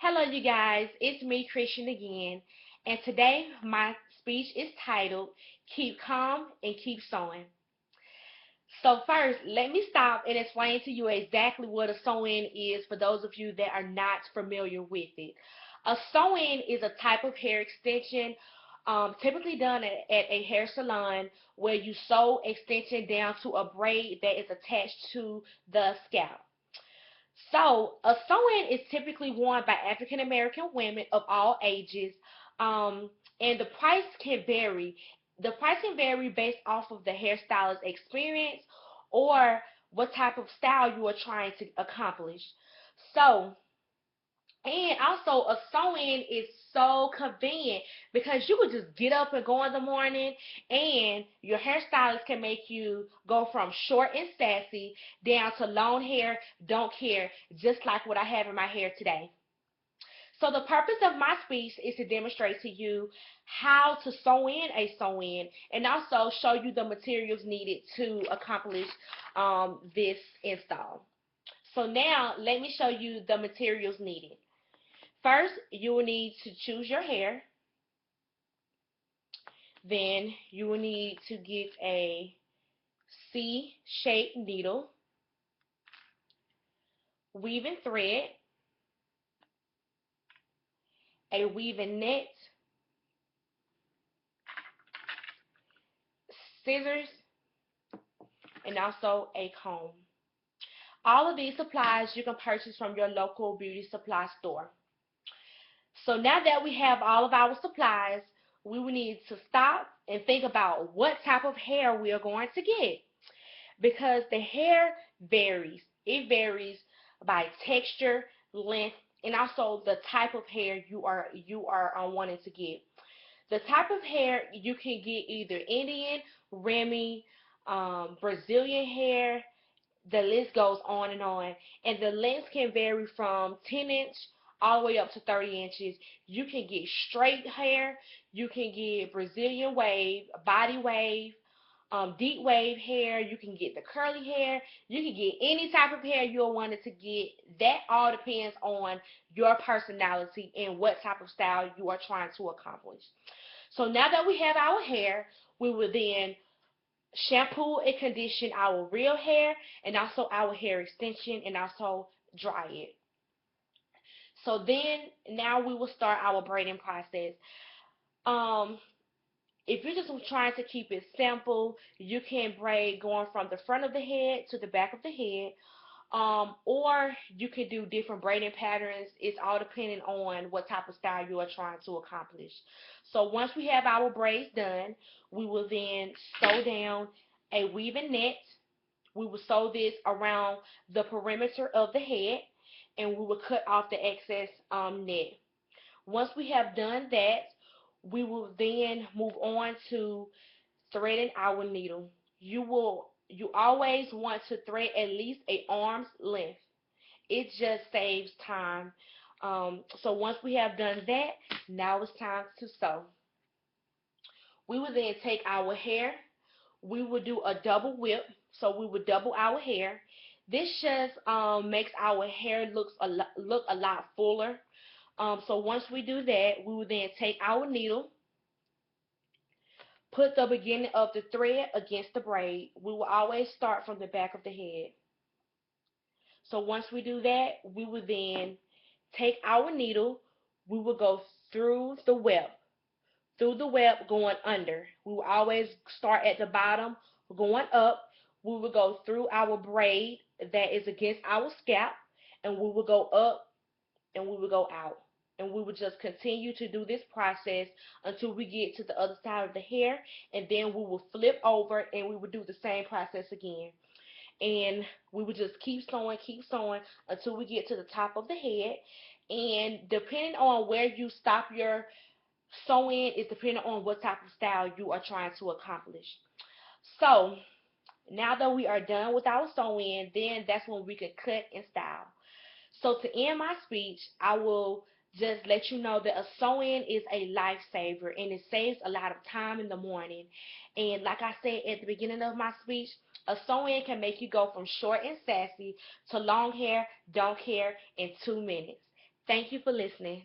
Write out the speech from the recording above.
Hello, you guys. It's me, Christian, again. And today, my speech is titled Keep Calm and Keep Sewing. So, first, let me stop and explain to you exactly what a sew in is for those of you that are not familiar with it. A sew in is a type of hair extension typically done at a hair salon where you sew extension down to a braid that is attached to the scalp. So, a sew-in is typically worn by African American women of all ages, and the price can vary. The price can vary based off of the hairstylist experience or what type of style you are trying to accomplish. So, and also, a sew-in is so convenient because you could just get up and go in the morning, and your hairstylist can make you go from short and sassy down to long hair, don't care, just like what I have in my hair today. So the purpose of my speech is to demonstrate to you how to sew in a sew-in and also show you the materials needed to accomplish this install. So now let me show you the materials needed. First, you will need to choose your hair. Then you will need to get a C-shaped needle, weaving thread, a weaving net, scissors, and also a comb. All of these supplies you can purchase from your local beauty supply store. So now that we have all of our supplies, we will need to stop and think about what type of hair we are going to get, because the hair varies. It varies by texture, length, and also the type of hair you are wanting to get. The type of hair you can get either Indian, Remy, Brazilian hair. The list goes on and on, and the lengths can vary from 10-inch all the way up to 30 inches. You can get straight hair, you can get Brazilian wave, body wave, deep wave hair, you can get the curly hair, you can get any type of hair you're wanting to get. That all depends on your personality and what type of style you are trying to accomplish. So now that we have our hair, we will then shampoo and condition our real hair and also our hair extension and also dry it. So then now we will start our braiding process. Um, if you're just trying to keep it simple, you can braid going from the front of the head to the back of the head. Or you can do different braiding patterns. It's all depending on what type of style you are trying to accomplish. So once we have our braids done, we will then sew down a weaving net. We will sew this around the perimeter of the head, and we will cut off the excess net. Once we have done that, we will then move on to threading our needle. You always want to thread at least a arm's length. It just saves time. So once we have done that, now it's time to sew. We will then take our hair. We will do a double whip. So we will double our hair. This just makes our hair look a lot fuller. So once we do that, we will then take our needle, put the beginning of the thread against the braid. We will always start from the back of the head. So once we do that, we will then take our needle. We will go through the web going under. We will always start at the bottom, going up. We will go through our braid that is against our scalp, and we will go up and we will go out. And we will just continue to do this process until we get to the other side of the hair, and then we will flip over and we will do the same process again. And we would just keep sewing until we get to the top of the head. And depending on where you stop your sewing is depending on what type of style you are trying to accomplish. So now that we are done with our sewing, then that's when we can cut and style. So to end my speech, I will just let you know that a sew-in is a lifesaver and it saves a lot of time in the morning. And like I said at the beginning of my speech, a sew-in can make you go from short and sassy to long hair, don't care in 2 minutes. Thank you for listening.